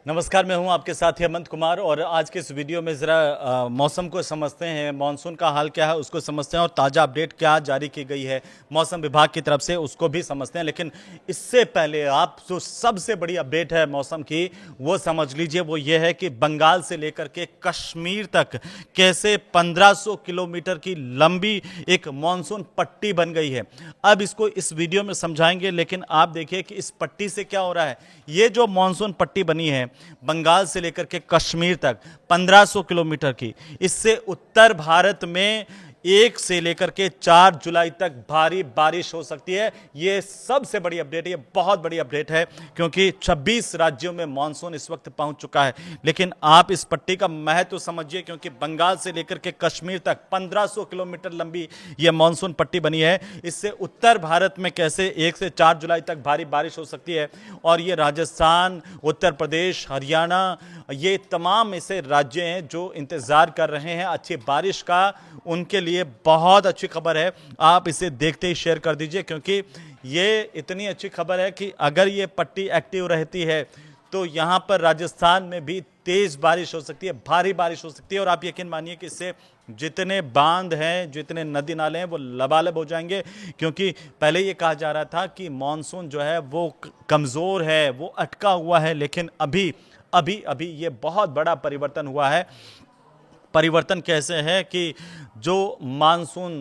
नमस्कार, मैं हूं आपके साथ हेमंत कुमार और आज के इस वीडियो में ज़रा मौसम को समझते हैं। मानसून का हाल क्या है उसको समझते हैं और ताज़ा अपडेट क्या जारी की गई है मौसम विभाग की तरफ से उसको भी समझते हैं। लेकिन इससे पहले आप जो सबसे बड़ी अपडेट है मौसम की वो समझ लीजिए। वो ये है कि बंगाल से लेकर के कश्मीर तक कैसे 1500 किलोमीटर की लंबी एक मानसून पट्टी बन गई है। अब इसको इस वीडियो में समझाएंगे, लेकिन आप देखिए कि इस पट्टी से क्या हो रहा है। ये जो मानसून पट्टी बनी है बंगाल से लेकर के कश्मीर तक 1500 किलोमीटर की, इससे उत्तर भारत में 1 से लेकर के 4 जुलाई तक भारी बारिश हो सकती है। यह सबसे बड़ी अपडेट है, ये बहुत बड़ी अपडेट है क्योंकि 26 राज्यों में मानसून इस वक्त पहुंच चुका है। लेकिन आप इस पट्टी का महत्व समझिए क्योंकि बंगाल से लेकर के कश्मीर तक 1500 किलोमीटर लंबी यह मानसून पट्टी बनी है। इससे उत्तर भारत में कैसे 1 से 4 जुलाई तक भारी बारिश हो सकती है। और ये राजस्थान, उत्तर प्रदेश, हरियाणा, ये तमाम ऐसे राज्य हैं जो इंतजार कर रहे हैं अच्छी बारिश का। उनके लिए बहुत अच्छी खबर है, आप इसे देखते ही शेयर कर दीजिए क्योंकि ये इतनी अच्छी खबर है कि अगर ये पट्टी एक्टिव रहती है तो यहाँ पर राजस्थान में भी तेज बारिश हो सकती है, भारी बारिश हो सकती है। और आप यकीन मानिए कि इससे जितने बांध हैं, जितने नदी नाले हैं वो लबालब हो जाएंगे क्योंकि पहले ये कहा जा रहा था कि मानसून जो है वो कमज़ोर है, वो अटका हुआ है। लेकिन अभी अभी अभी ये बहुत बड़ा परिवर्तन हुआ है। परिवर्तन कैसे है कि जो मानसून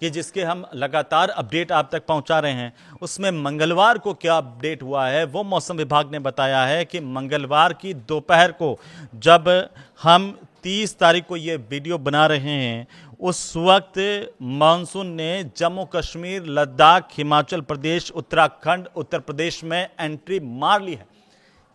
की जिसके हम लगातार अपडेट आप तक पहुंचा रहे हैं, उसमें मंगलवार को क्या अपडेट हुआ है वो मौसम विभाग ने बताया है कि मंगलवार की दोपहर को जब हम 30 तारीख को ये वीडियो बना रहे हैं, उस वक्त मानसून ने जम्मू कश्मीर, लद्दाख, हिमाचल प्रदेश, उत्तराखंड, उत्तर प्रदेश में एंट्री मार ली है।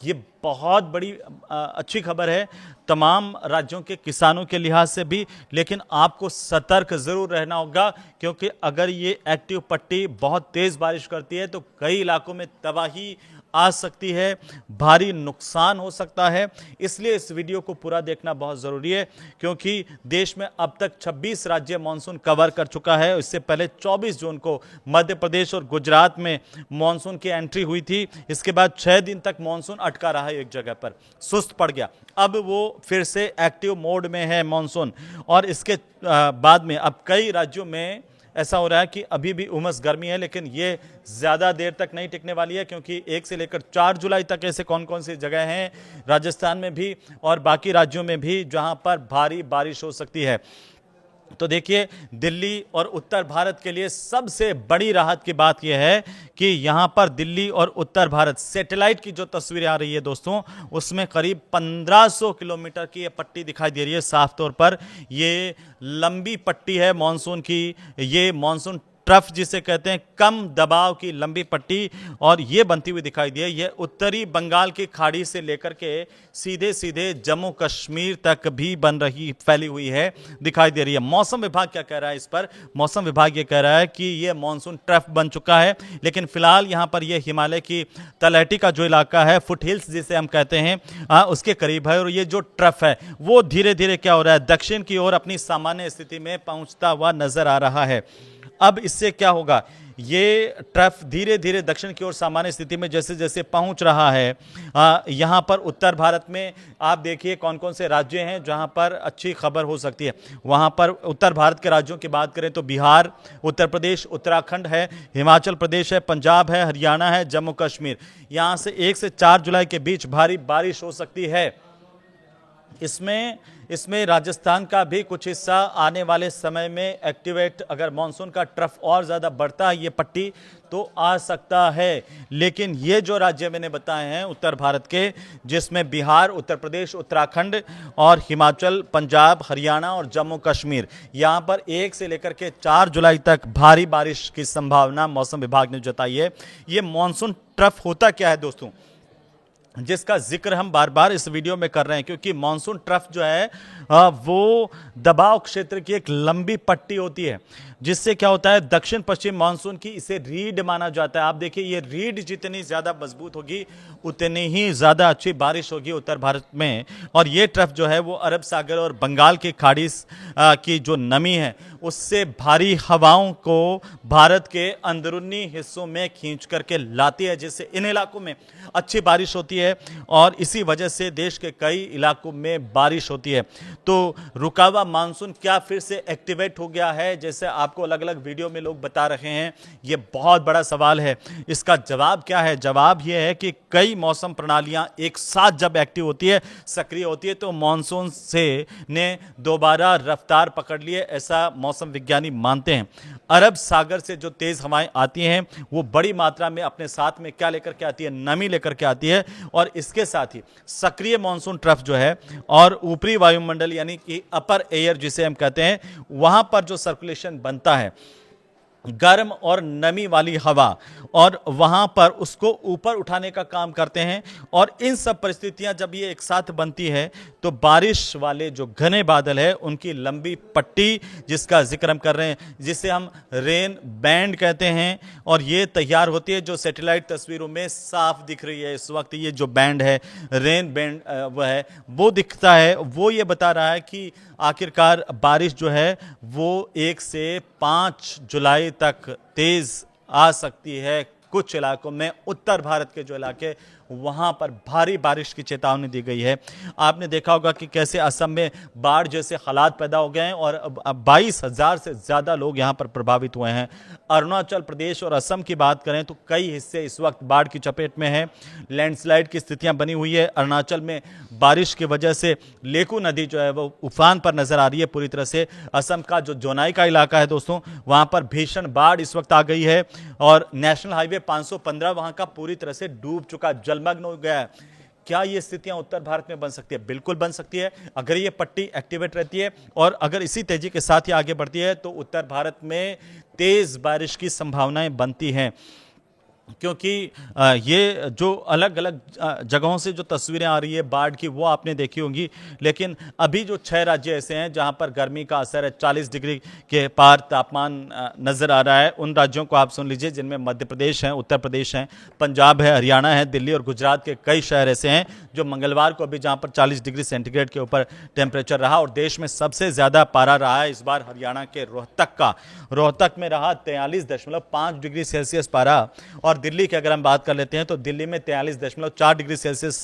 ये बहुत बड़ी अच्छी खबर है तमाम राज्यों के किसानों के लिहाज से भी। लेकिन आपको सतर्क ज़रूर रहना होगा क्योंकि अगर ये एक्टिव पट्टी बहुत तेज़ बारिश करती है तो कई इलाकों में तबाही आ सकती है, भारी नुकसान हो सकता है। इसलिए इस वीडियो को पूरा देखना बहुत ज़रूरी है क्योंकि देश में अब तक 26 राज्य मानसून कवर कर चुका है। इससे पहले 24 जून को मध्य प्रदेश और गुजरात में मानसून की एंट्री हुई थी। इसके बाद 6 दिन तक मानसून अटका रहा है, एक जगह पर सुस्त पड़ गया। अब वो फिर से एक्टिव मोड में है मानसून। और इसके बाद में अब कई राज्यों में ऐसा हो रहा है कि अभी भी उमस गर्मी है, लेकिन ये ज़्यादा देर तक नहीं टिकने वाली है क्योंकि 1 से लेकर 4 जुलाई तक ऐसे कौन कौन सी जगह हैं राजस्थान में भी और बाकी राज्यों में भी जहां पर भारी बारिश हो सकती है। तो देखिए, दिल्ली और उत्तर भारत के लिए सबसे बड़ी राहत की बात यह है कि यहाँ पर दिल्ली और उत्तर भारत सैटेलाइट की जो तस्वीरें आ रही है दोस्तों, उसमें करीब 1500 किलोमीटर की ये पट्टी दिखाई दे रही है। साफ तौर पर ये लंबी पट्टी है मानसून की, ये मानसून ट्रफ जिसे कहते हैं, कम दबाव की लंबी पट्टी, और ये बनती हुई दिखाई दी है। ये उत्तरी बंगाल की खाड़ी से लेकर के सीधे सीधे जम्मू कश्मीर तक भी बन रही, फैली हुई है, दिखाई दे रही है। मौसम विभाग क्या कह रहा है इस पर? मौसम विभाग ये कह रहा है कि ये मानसून ट्रफ बन चुका है, लेकिन फिलहाल यहाँ पर ये हिमालय की तलहटी का जो इलाका है, फुट हिल्स जिसे हम कहते हैं, उसके करीब है। और ये जो ट्रफ है वो धीरे धीरे क्या हो रहा है, दक्षिण की ओर अपनी सामान्य स्थिति में पहुंचता हुआ नजर आ रहा है। अब इससे क्या होगा, ये ट्रफ धीरे धीरे दक्षिण की ओर सामान्य स्थिति में जैसे जैसे पहुंच रहा है, यहाँ पर उत्तर भारत में आप देखिए कौन कौन से राज्य हैं जहाँ पर अच्छी खबर हो सकती है। वहाँ पर उत्तर भारत के राज्यों की बात करें तो बिहार, उत्तर प्रदेश, उत्तराखंड है, हिमाचल प्रदेश है, पंजाब है, हरियाणा है, जम्मू कश्मीर। यहाँ से 1 से 4 जुलाई के बीच भारी बारिश हो सकती है। इसमें राजस्थान का भी कुछ हिस्सा आने वाले समय में एक्टिवेट, अगर मानसून का ट्रफ और ज़्यादा बढ़ता है ये पट्टी तो आ सकता है। लेकिन ये जो राज्य मैंने बताए हैं उत्तर भारत के, जिसमें बिहार, उत्तर प्रदेश, उत्तराखंड और हिमाचल, पंजाब, हरियाणा और जम्मू कश्मीर, यहाँ पर 1 से लेकर के 4 जुलाई तक भारी बारिश की संभावना मौसम विभाग ने जताई है। ये मानसून ट्रफ होता क्या है दोस्तों, जिसका जिक्र हम बार बार इस वीडियो में कर रहे हैं, क्योंकि मानसून ट्रफ जो है वो दबाव क्षेत्र की एक लंबी पट्टी होती है, जिससे क्या होता है, दक्षिण पश्चिम मानसून की इसे रीढ़ माना जाता है। आप देखिए, ये रीढ़ जितनी ज़्यादा मजबूत होगी उतनी ही ज़्यादा अच्छी बारिश होगी उत्तर भारत में। और ये ट्रफ जो है वो अरब सागर और बंगाल की खाड़ी की जो नमी है उससे भारी हवाओं को भारत के अंदरूनी हिस्सों में खींच करके लाती है, जिससे इन इलाकों में अच्छी बारिश होती है और इसी वजह से देश के कई इलाकों में बारिश होती है। तो रुका हुआ मानसून क्या फिर से एक्टिवेट हो गया है, जैसे आपको अलग अलग वीडियो में लोग बता रहे हैं? ये बहुत बड़ा सवाल है। इसका जवाब क्या है? जवाब यह है कि कई मौसम प्रणालियां एक साथ जब एक्टिव होती है, सक्रिय होती है, तो मानसून से ने दोबारा रफ्तार पकड़ लिए, ऐसा मौसम विज्ञानी मानते हैं। अरब सागर से जो तेज हवाएं आती हैं वो बड़ी मात्रा में अपने साथ में क्या लेकर के आती है? नमी लेकर के आती है। और इसके साथ ही सक्रिय मानसून ट्रफ जो है और ऊपरी वायुमंडल यानी कि अपर एयर जिसे हम कहते हैं, वहां पर जो सर्कुलेशन बनता है गर्म और नमी वाली हवा, और वहां पर उसको ऊपर उठाने का काम करते हैं। और इन सब परिस्थितियां जब ये एक साथ बनती है तो बारिश वाले जो घने बादल है उनकी लंबी पट्टी, जिसका जिक्र हम कर रहे हैं, जिसे हम रेन बैंड कहते हैं, और ये तैयार होती है जो सैटेलाइट तस्वीरों में साफ दिख रही है इस वक्त। ये जो बैंड है, रेन बैंड वो दिखता है, वो ये बता रहा है कि आखिरकार बारिश जो है वो 1 से 5 जुलाई तक तेज आ सकती है। कुछ इलाकों में, उत्तर भारत के जो इलाके, वहां पर भारी बारिश की चेतावनी दी गई है। आपने देखा होगा कि कैसे असम में बाढ़ जैसे हालात पैदा हो गए हैं और अब 22,000 से ज्यादा लोग यहां पर प्रभावित हुए हैं। अरुणाचल प्रदेश और असम की बात करें तो कई हिस्से इस वक्त बाढ़ की चपेट में हैं। लैंडस्लाइड की स्थितियां बनी हुई है। अरुणाचल में बारिश की वजह से लेकू नदी जो है वो उफान पर नजर आ रही है पूरी तरह से। असम का जो जोनाई का इलाका है दोस्तों, वहां पर भीषण बाढ़ इस वक्त आ गई है और नेशनल हाईवे 515 वहां का पूरी तरह से डूब चुका, जलमग्न हो गया है। क्या ये स्थितियां उत्तर भारत में बन सकती है? बिल्कुल बन सकती है, अगर ये पट्टी एक्टिवेट रहती है और अगर इसी तेजी के साथ ही आगे बढ़ती है तो उत्तर भारत में तेज बारिश की संभावनाएं बनती हैं। क्योंकि ये जो अलग अलग जगहों से जो तस्वीरें आ रही है बाढ़ की, वो आपने देखी होंगी, लेकिन अभी जो 6 राज्य ऐसे हैं जहां पर गर्मी का असर है, 40 डिग्री के पार तापमान नजर आ रहा है। उन राज्यों को आप सुन लीजिए जिनमें मध्य प्रदेश है, उत्तर प्रदेश है, पंजाब है, हरियाणा है, दिल्ली और गुजरात के कई शहर ऐसे हैं जो मंगलवार को अभी जहां पर 40 डिग्री सेंटीग्रेड के ऊपर टेम्परेचर रहा। और देश में सबसे ज्यादा पारा रहा है इस बार हरियाणा के रोहतक का। रोहतक में रहा 43.5 डिग्री सेल्सियस पारा। और दिल्ली की अगर हम बात कर लेते हैं तो दिल्ली में 43.4 डिग्री सेल्सियस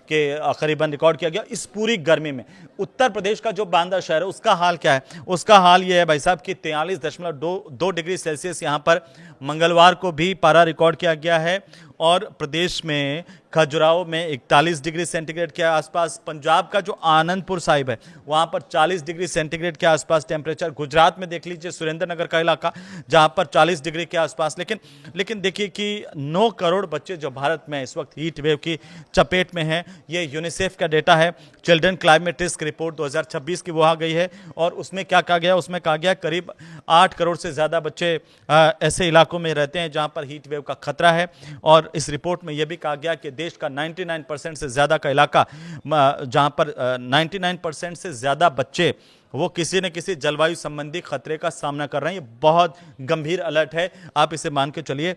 के करीबन रिकॉर्ड किया गया इस पूरी गर्मी में। उत्तर प्रदेश का जो बांदा शहर है उसका हाल क्या है? उसका हाल यह है भाई साहब कि 43.2 डिग्री सेल्सियस यहां पर मंगलवार को भी पारा रिकॉर्ड किया गया है। और प्रदेश में खजुराहो में 41 डिग्री सेंटीग्रेड के आसपास, पंजाब का जो आनंदपुर साहिब है वहां पर 40 डिग्री सेंटीग्रेड के आसपास टेम्परेचर, गुजरात में देख लीजिए सुरेंद्रनगर का इलाका जहां पर 40 डिग्री के आसपास। लेकिन देखिए कि 9 करोड़ बच्चे जो भारत में इस वक्त हीट वेव की चपेट में हैं, ये यूनिसेफ का डेटा है। चिल्ड्रन क्लाइमेट रिस्क रिपोर्ट 2026 की वो आ गई है और उसमें क्या कहा गया? उसमें कहा गया करीब 8 करोड़ से ज्यादा बच्चे ऐसे इलाकों में रहते हैं जहां पर हीट वेव का खतरा है। और इस रिपोर्ट में यह भी कहा गया कि देश का 99% से ज्यादा का इलाका, जहां पर 99% से ज्यादा बच्चे वो किसी न किसी जलवायु संबंधी खतरे का सामना कर रहे हैं। ये बहुत गंभीर अलर्ट है, आप इसे मान के चलिए।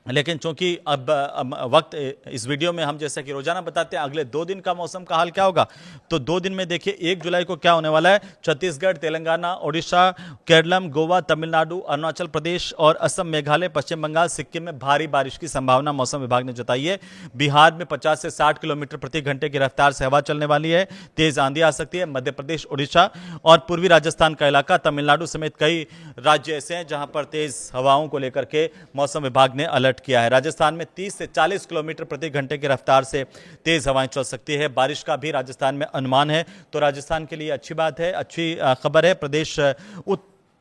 लेकिन चूंकि अब वक्त इस वीडियो में हम जैसा कि रोजाना बताते हैं अगले 2 दिन का मौसम का हाल क्या होगा, तो 2 दिन में देखिए 1 जुलाई को क्या होने वाला है। छत्तीसगढ़, तेलंगाना, ओडिशा, केरलम, गोवा, तमिलनाडु, अरुणाचल प्रदेश और असम, मेघालय, पश्चिम बंगाल, सिक्किम में भारी बारिश की संभावना मौसम विभाग ने जताई है। बिहार में 50 से 60 किलोमीटर प्रति घंटे की रफ्तार से हवा चलने वाली है, तेज आंधी आ सकती है। मध्य प्रदेश, उड़ीसा और पूर्वी राजस्थान का इलाका, तमिलनाडु समेत कई राज्य ऐसे हैं जहां पर तेज हवाओं को लेकर के मौसम विभाग ने अलर्ट किया है। राजस्थान में 30 से 40 किलोमीटर प्रति घंटे की रफ्तार से तेज हवाएं चल सकती है। बारिश का भी राजस्थान में अनुमान है, तो राजस्थान के लिए अच्छी बात है, अच्छी खबर है। प्रदेश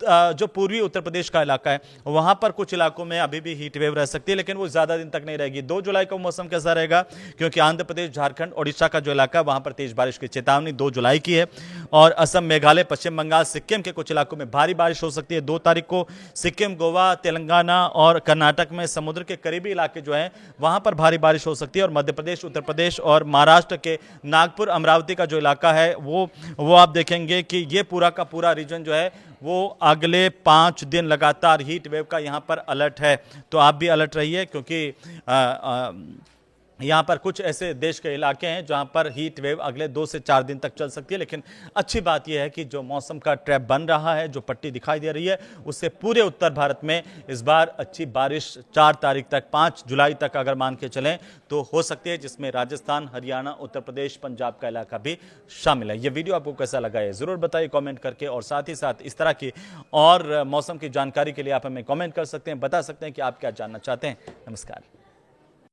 जो पूर्वी उत्तर प्रदेश का इलाका है वहां पर कुछ इलाकों में अभी भी हीट वेव रह सकती है, लेकिन वो ज्यादा दिन तक नहीं रहेगी। 2 जुलाई को मौसम कैसा रहेगा? क्योंकि आंध्र प्रदेश, झारखंड, ओडिशा का जो इलाका है वहां पर तेज बारिश की चेतावनी 2 जुलाई की है। और असम, मेघालय, पश्चिम बंगाल, सिक्किम के कुछ इलाकों में भारी बारिश हो सकती है 2 तारीख को। सिक्किम, गोवा, तेलंगाना और कर्नाटक में समुद्र के करीबी इलाके जो हैं वहां पर भारी बारिश हो सकती है। और मध्य प्रदेश, उत्तर प्रदेश और महाराष्ट्र के नागपुर, अमरावती का जो इलाका है वो आप देखेंगे कि ये पूरा का पूरा रीजन जो है वो अगले 5 दिन लगातार हीट वेव का यहां पर अलर्ट है। तो आप भी अलर्ट रहिए, क्योंकि यहाँ पर कुछ ऐसे देश के इलाके हैं जहाँ पर हीट वेव अगले 2 से 4 दिन तक चल सकती है, लेकिन अच्छी बात यह है कि जो मौसम का ट्रैप बन रहा है, जो पट्टी दिखाई दे रही है, उससे पूरे उत्तर भारत में इस बार अच्छी बारिश 4 तारीख तक, 5 जुलाई तक अगर मान के चलें तो हो सकती है, जिसमें राजस्थान, हरियाणा, उत्तर प्रदेश, पंजाब का इलाका भी शामिल है। ये वीडियो आपको कैसा लगा है ज़रूर बताइए कॉमेंट करके, और साथ ही साथ इस तरह की और मौसम की जानकारी के लिए आप हमें कॉमेंट कर सकते हैं, बता सकते हैं कि आप क्या जानना चाहते हैं। नमस्कार।